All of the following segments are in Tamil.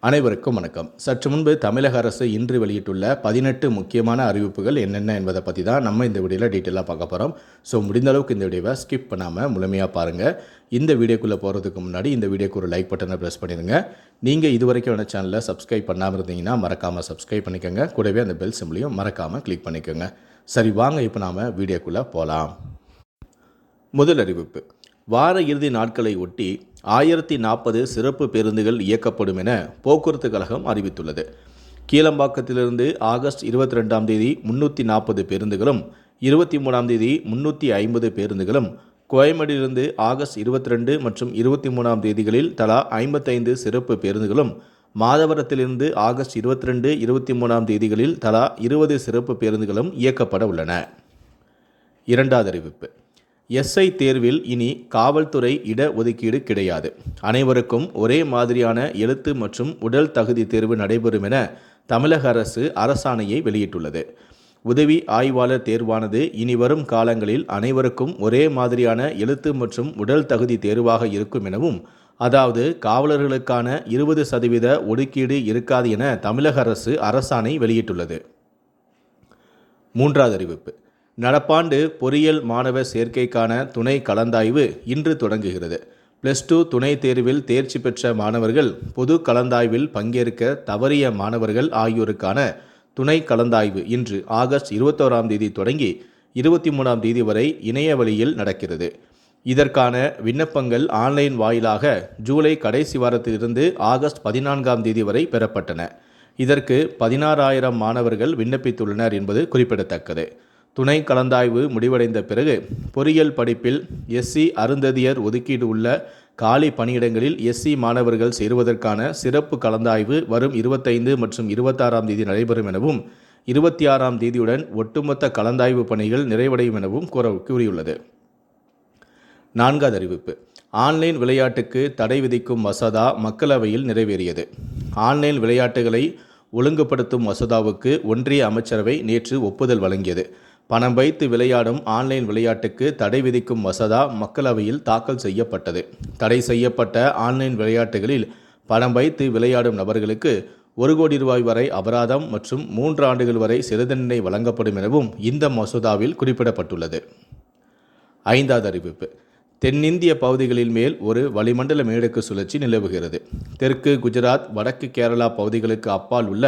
அனைவருக்கும் வணக்கம். சற்று முன்பு தமிழக அரசு இன்று வெளியிட்டுள்ள 18 முக்கியமான அறிவிப்புகள் என்னென்ன என்பதை பற்றி தான் நம்ம இந்த வீடியோவில் டீட்டெயிலாக பார்க்க போகிறோம். ஸோ முடிந்த அளவுக்கு இந்த வீடியோவை ஸ்கிப் பண்ணாமல் முழுமையாக பாருங்கள். இந்த வீடியோக்குள்ளே போகிறதுக்கு முன்னாடி இந்த வீடியோக்கு ஒரு லைக் பட்டனை ப்ரெஸ் பண்ணிடுங்க. நீங்கள் இது வரைக்கும் என்ன சேனலை சப்ஸ்கிரைப் பண்ணாமல் இருந்தீங்கன்னா மறக்காமல் சப்ஸ்கிரைப் பண்ணிக்கோங்க. கூடவே அந்த பெல் சிம்பிளையும் மறக்காமல் கிளிக் பண்ணிக்கோங்க. சரி, வாங்க இப்போ நாம் வீடியோக்குள்ளே போகலாம். முதல் அறிவிப்பு: வார இறுதி நாட்களை ஒட்டி 1040 சிறப்பு பேருந்துகள் இயக்கப்படும் என போக்குவரத்து கழகம் அறிவித்துள்ளது. கீழம்பாக்கத்திலிருந்து ஆகஸ்ட் 22ஆம் தேதி 340 பேருந்துகளும், 23ஆம் தேதி 350 பேருந்துகளும், கோயம்பேடிலிருந்து ஆகஸ்ட் 22 மற்றும் 23ஆம் தேதிகளில் தலா 55 சிறப்பு பேருந்துகளும், மாதவரத்திலிருந்து ஆகஸ்ட் 22, 23ஆம் தேதிகளில் தலா 20 சிறப்பு பேருந்துகளும் இயக்கப்பட உள்ளன. இரண்டாவது அறிவிப்பு: எஸ்ஐ தேர்வில் இனி காவல்துறை இட ஒதுக்கீடு கிடையாது. அனைவருக்கும் ஒரே மாதிரியான எழுத்து மற்றும் உடல் தகுதி தேர்வு நடைபெறும் என தமிழக அரசு அரசாணையை வெளியிட்டுள்ளது. உதவி ஆய்வாளர் தேர்வானது இனி வரும் காலங்களில் அனைவருக்கும் ஒரே மாதிரியான எழுத்து மற்றும் உடல் தகுதி தேர்வாக இருக்கும் எனவும், அதாவது காவலர்களுக்கான 20% ஒதுக்கீடு இருக்காது என தமிழக அரசு அரசாணை வெளியிட்டுள்ளது. மூன்றாவது அறிவிப்பு: நடப்பாண்டு பொறியியல் மாணவர் சேர்க்கைக்கான துணை கலந்தாய்வு இன்று தொடங்குகிறது. +2 துணைத் தேர்வில் தேர்ச்சி பெற்ற மாணவர்கள், பொது கலந்தாய்வில் பங்கேற்க தவறிய மாணவர்கள் ஆகியோருக்கான துணை கலந்தாய்வு இன்று ஆகஸ்ட் 21ஆம் தேதி தொடங்கி 23ஆம் தேதி வரை இணைய வழியில் நடக்கிறது. இதற்கான விண்ணப்பங்கள் ஆன்லைன் வாயிலாக ஜூலை கடைசி வாரத்திலிருந்து ஆகஸ்ட் 14ஆம் தேதி வரை பெறப்பட்டன. இதற்கு 16,000 மாணவர்கள் விண்ணப்பித்துள்ளனர் என்பது குறிப்பிடத்தக்கது. துணை கலந்தாய்வு முடிவடைந்த பிறகு பொறியியல் படிப்பில் எஸ்சி அருந்ததியர் ஒதுக்கீடு உள்ள காலி பணியிடங்களில் எஸ்சி மாணவர்கள் சேருவதற்கான சிறப்பு கலந்தாய்வு வரும் 25 மற்றும் 26ஆம் தேதி நடைபெறும் எனவும், 26ஆம் தேதியுடன் ஒட்டுமொத்த கலந்தாய்வு பணிகள் நிறைவடையும் எனவும் கூறியுள்ளது. நான்காவது அறிவிப்பு: ஆன்லைன் விளையாட்டுக்கு தடை விதிக்கும் மசோதா மக்களவையில் நிறைவேறியது. ஆன்லைன் விளையாட்டுகளை ஒழுங்குபடுத்தும் மசோதாவுக்கு ஒன்றிய அமைச்சரவை நேற்று ஒப்புதல் வழங்கியது. பணம் வைத்து விளையாடும் ஆன்லைன் விளையாட்டுக்கு தடை விதிக்கும் மசோதா மக்களவையில் தாக்கல் செய்யப்பட்டது. தடை செய்யப்பட்ட ஆன்லைன் விளையாட்டுகளில் பணம் வைத்து விளையாடும் நபர்களுக்கு 1 கோடி ரூபாய் வரை அபராதம் மற்றும் 3 ஆண்டுகள் வரை சிறை தண்டனை வழங்கப்படும் எனவும் இந்த மசோதாவில் குறிப்பிடப்பட்டுள்ளது. ஐந்தாவது அறிவிப்பு: தென்னிந்திய பகுதிகளில் மேல் ஒரு வளிமண்டல மேலடுக்கு சுழற்சி நிலவுகிறது. தெற்கு குஜராத், வடக்கு கேரளா பகுதிகளுக்கு அப்பால் உள்ள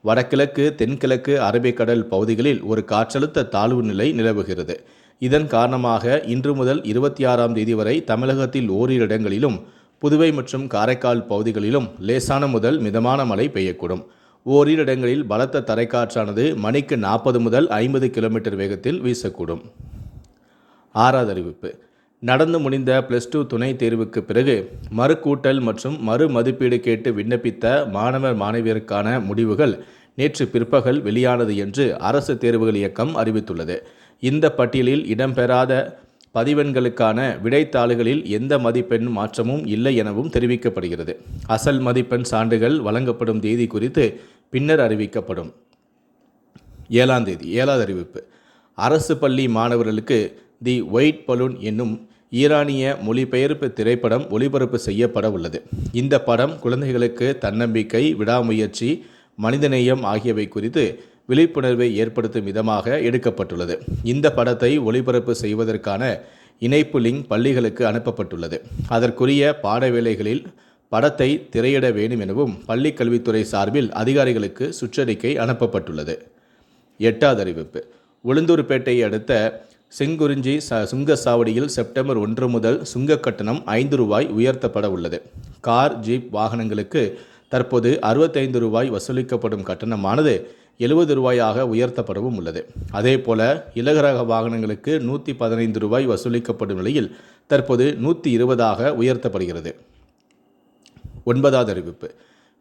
வடகிழக்கு, தென்கிழக்கு அரபிக்கடல் பகுதிகளில் ஒரு காற்றழுத்த தாழ்வு நிலை நிலவுகிறது. இதன் காரணமாக இன்று முதல் 26ஆம் தேதி வரை தமிழகத்தில் ஓரிரு இடங்களிலும், புதுவை மற்றும் காரைக்கால் பகுதிகளிலும் லேசான முதல் மிதமான மழை பெய்யக்கூடும். ஓரிரு இடங்களில் பலத்த தரைக்காற்றானது மணிக்கு 40 முதல் 50 கிலோமீட்டர் வேகத்தில் வீசக்கூடும். ஆறாவது அறிவிப்பு: நடந்து முடிந்த +2 துணைத் தேர்வுக்கு பிறகு மறுகூட்டல் மற்றும் மறு மதிப்பீடு கேட்டு விண்ணப்பித்த மாணவர் மாணவியருக்கான முடிவுகள் நேற்று பிற்பகல் வெளியானது என்று அரசு தேர்வுகள் இயக்கம் அறிவித்துள்ளது. இந்த பட்டியலில் இடம்பெறாத பதிவெண்களுக்கான விடைத்தாள்களில் எந்த மதிப்பெண் மாற்றமும் இல்லை எனவும் தெரிவிக்கப்படுகிறது. அசல் மதிப்பெண் சான்றுகள் வழங்கப்படும் தேதி குறித்து பின்னர் அறிவிக்கப்படும். ஏழாவது அறிவிப்பு: அரசு பள்ளி மாணவர்களுக்கு தி ஒயிட் பலூன் என்னும் ஈரானிய மொழிபெயர்ப்பு திரைப்படம் ஒளிபரப்பு செய்யப்பட உள்ளது. இந்த படம் குழந்தைகளுக்கு தன்னம்பிக்கை, விடாமுயற்சி, மனிதநேயம் ஆகியவை குறித்து விழிப்புணர்வை ஏற்படுத்தும் விதமாக எடுக்கப்பட்டுள்ளது. இந்த படத்தை ஒளிபரப்பு செய்வதற்கான இணைப்பு லிங்க் பள்ளிகளுக்கு அனுப்பப்பட்டுள்ளது. அதற்குரிய பாட வேளைகளில் படத்தை திரையிட வேண்டும் எனவும் பள்ளி கல்வித்துறை சார்பில் அதிகாரிகளுக்கு சுற்றறிக்கை அனுப்பப்பட்டுள்ளது. எட்டாவது அறிவிப்பு: உளுந்தூர்பேட்டையை அடுத்த செங்குறிஞ்சி சுங்கச்சாவடியில் செப்டம்பர் 1 முதல் சுங்க கட்டணம் 5 ரூபாய் உயர்த்தப்பட உள்ளது. கார், ஜீப் வாகனங்களுக்கு தற்போது 65 ரூபாய் வசூலிக்கப்படும் கட்டணமானது 70 ரூபாயாக உயர்த்தப்படவும் உள்ளது. அதேபோல இலகுரக வாகனங்களுக்கு 115 ரூபாய் வசூலிக்கப்படும் நிலையில் தற்போது 120ஆக உயர்த்தப்படுகிறது. ஒன்பதாவது அறிவிப்பு: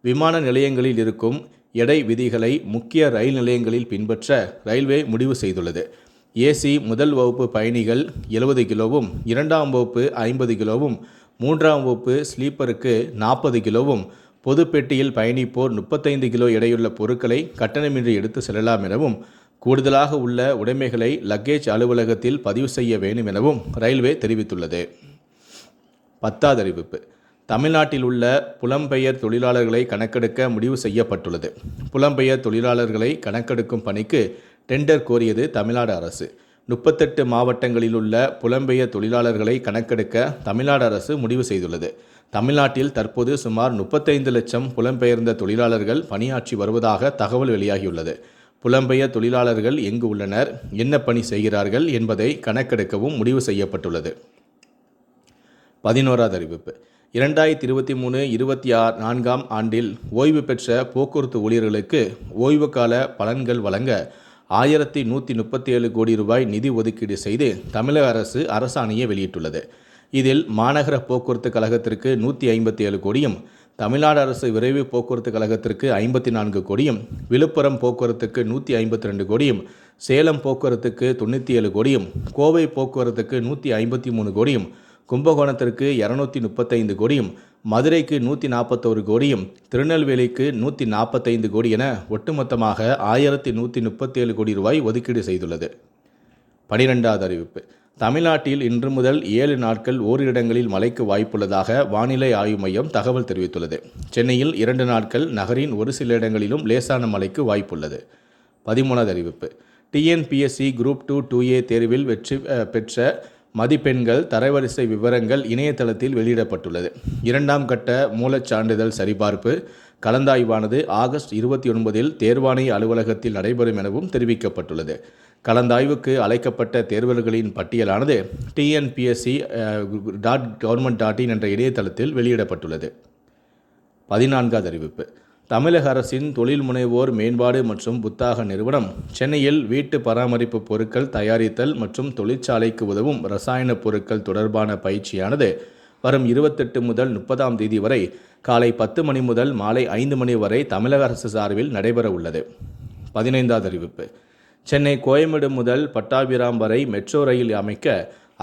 விமான நிலையங்களில் இருக்கும் எடை விதிகளை முக்கிய ரயில் நிலையங்களில் பின்பற்ற ரயில்வே முடிவு செய்துள்ளது. ஏசி முதல் வகுப்பு பயணிகள் 70 கிலோவும், 2ஆம் வகுப்பு 50 கிலோவும், 3ஆம் வகுப்பு ஸ்லீப்பருக்கு 40 கிலோவும், பொது பெட்டியில் பயணிப்போர் 35 கிலோ எடையுள்ள பொருட்களை கட்டணமின்றி எடுத்து செல்லலாம் எனவும், கூடுதலாக உள்ள உடைமைகளை லக்கேஜ் அலுவலகத்தில் பதிவு செய்ய வேண்டும் எனவும் ரயில்வே தெரிவித்துள்ளது. 10வது அறிவிப்பு: தமிழ்நாட்டில் உள்ள புலம்பெயர் தொழிலாளர்களை கணக்கெடுக்க முடிவு செய்யப்பட்டுள்ளது. புலம்பெயர் தொழிலாளர்களை கணக்கெடுக்கும் பணிக்கு டெண்டர் கோரியது தமிழ்நாடு அரசு. 38 மாவட்டங்களில் உள்ள புலம்பெயர் தொழிலாளர்களை கணக்கெடுக்க தமிழ்நாடு அரசு முடிவு செய்துள்ளது. தமிழ்நாட்டில் தற்போது சுமார் 35 லட்சம் புலம்பெயர்ந்த தொழிலாளர்கள் பணியாற்றி வருவதாக தகவல் வெளியாகியுள்ளது. புலம்பெயர் தொழிலாளர்கள் எங்கு உள்ளனர், என்ன பணி செய்கிறார்கள் என்பதை கணக்கெடுக்கவும் முடிவு செய்யப்பட்டுள்ளது. 11வது அறிவிப்பு. 2023-24 ஆண்டில் ஓய்வு பெற்ற போக்குவரத்து ஊழியர்களுக்கு ஓய்வு கால பலன்கள் வழங்க 1137 கோடி ரூபாய் நிதி ஒதுக்கீடு செய்து தமிழக அரசு அரசாணையை வெளியிட்டுள்ளது. இதில் மாநகர போக்குவரத்து கழகத்திற்கு 157 கோடியும், தமிழ்நாடு அரசு விரைவு போக்குவரத்து கழகத்திற்கு 54 கோடியும், விழுப்புரம் போக்குவரத்துக்கு 152 கோடியும், சேலம் போக்குவரத்துக்கு 97 கோடியும், கோவை போக்குவரத்துக்கு 153 கோடியும், கும்பகோணத்திற்கு 235 கோடியும், மதுரைக்கு 141 கோடியும், திருநெல்வேலிக்கு 145 கோடி என ஒட்டுமொத்தமாக 1137 கோடி ரூபாய் ஒதுக்கீடு செய்துள்ளது. 12வது அறிவிப்பு. தமிழ்நாட்டில் இன்று முதல் 7 நாட்கள் ஓரிரு இடங்களில் மழைக்கு வாய்ப்புள்ளதாக வானிலை ஆய்வு மையம் தகவல் தெரிவித்துள்ளது. சென்னையில் 2 நாட்கள், நகரின் ஒரு சில இடங்களிலும் லேசான மழைக்கு வாய்ப்புள்ளது. 13வது அறிவிப்பு. டிஎன்பிஎஸ்சி குரூப் 2 2A தேர்வில் வெற்றி பெற்ற மதிப்பெண்கள் தரவரிசை விவரங்கள் இணையதளத்தில் வெளியிடப்பட்டுள்ளது. 2ஆம் கட்ட மூலச்சான்றிதழ் சரிபார்ப்பு கலந்தாய்வானது ஆகஸ்ட் 29இல் தேர்வாணைய அலுவலகத்தில் நடைபெறும் எனவும் தெரிவிக்கப்பட்டுள்ளது. கலந்தாய்வுக்கு அழைக்கப்பட்ட தேர்வர்களின் பட்டியலானது tnpsc.government.in என்ற இணையதளத்தில் வெளியிடப்பட்டுள்ளது. 14வது அறிவிப்பு. தமிழக அரசின் தொழில் முனைவோர் மேம்பாடு மற்றும் புத்தாக்க நிறுவனம் சென்னையில் வீட்டு பராமரிப்பு பொருட்கள் தயாரித்தல் மற்றும் தொழிற்சாலைக்கு உதவும் ரசாயன பொருட்கள் தொடர்பான பயிற்சியானது வரும் 28 முதல் 30ஆம் தேதி வரை காலை 10 மணி முதல் மாலை 5 மணி வரை தமிழக அரசு சார்பில் நடைபெற உள்ளது. 15வது அறிவிப்பு. சென்னை கோயம்பேடு முதல் பட்டாபிராம் வரை மெட்ரோ ரயில் அமைக்க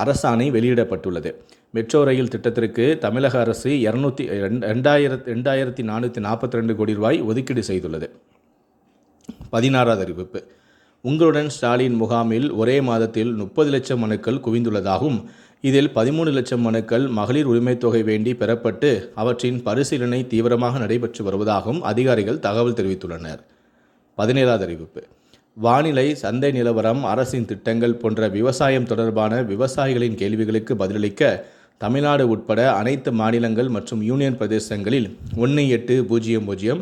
அரசாணை வெளியிடப்பட்டுள்ளது. மெட்ரோ ரயில் திட்டத்திற்கு தமிழக அரசு 2442 கோடி ரூபாய் ஒதுக்கீடு செய்துள்ளது. 16வது அறிவிப்பு. உங்களுடன் ஸ்டாலின் முகாமில் ஒரே மாதத்தில் 30 லட்சம் மனுக்கள் குவிந்துள்ளதாகவும், இதில் 13 லட்சம் மனுக்கள் மகளிர் உரிமைத் தொகை வேண்டி பெறப்பட்டு அவற்றின் பரிசீலனை தீவிரமாக நடைபெற்று வருவதாகவும் அதிகாரிகள் தகவல் தெரிவித்துள்ளனர். 17வது அறிவிப்பு. வானிலை, சந்தை நிலவரம், அரசின் திட்டங்கள் போன்ற விவசாயம் தொடர்பான விவசாயிகளின் கேள்விகளுக்கு பதிலளிக்க தமிழ்நாடு உட்பட அனைத்து மாநிலங்கள் மற்றும் யூனியன் பிரதேசங்களில் 1800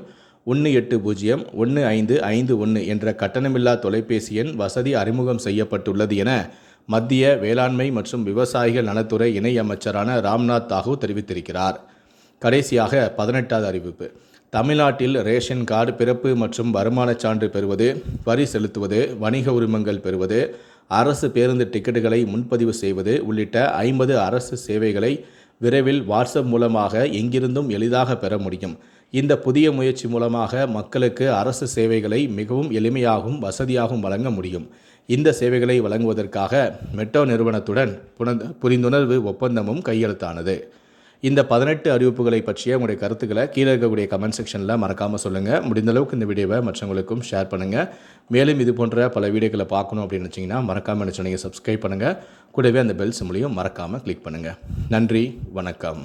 180 1551 என்ற கட்டணமில்லா தொலைபேசி எண் வசதி அறிமுகம் செய்யப்பட்டுள்ளது என மத்திய வேளாண்மை மற்றும் விவசாயிகள் நலத்துறை இணை அமைச்சரான ராம்நாத் தாகூர் தெரிவித்திருக்கிறார். கடைசியாக 18வது அறிவிப்பு. தமிழ்நாட்டில் ரேஷன் கார்டு, பிறப்பு மற்றும் வருமானச் சான்று பெறுவது, வரி செலுத்துவது, வணிக உரிமங்கள் பெறுவது, அரசு பேருந்து டிக்கெட்டுகளை முன்பதிவு செய்வது உள்ளிட்ட 50 அரசு சேவைகளை விரைவில் வாட்ஸ்அப் மூலமாக எங்கிருந்தும் எளிதாக பெற முடியும். இந்த புதிய முயற்சி மூலமாக மக்களுக்கு அரசு சேவைகளை மிகவும் எளிமையாகவும் வசதியாகவும் வழங்க முடியும். இந்த சேவைகளை வழங்குவதற்காக மெட்ரோ நிறுவனத்துடன் புரிந்துணர்வு ஒப்பந்தமும் கையெழுத்தானது. இந்த 18 அறிவிப்புகளை பற்றிய உங்களுடைய கருத்துக்களை கீழே இருக்கக்கூடிய கமெண்ட் செக்ஷனில் மறக்காமல் சொல்லுங்கள். முடிந்தளவுக்கு இந்த வீடியோவை மற்றவங்களுக்கும் ஷேர் பண்ணுங்கள். மேலும் இது போன்ற பல வீடியோக்களை பார்க்கணும் அப்படின்னு வச்சிங்கன்னா மறக்காமல் என்ன சொன்னீங்க சப்ஸ்கிரைப் பண்ணுங்கள். கூடவே அந்த பெல் சிம்பலையும் மறக்காமல் கிளிக் பண்ணுங்கள். நன்றி, வணக்கம்.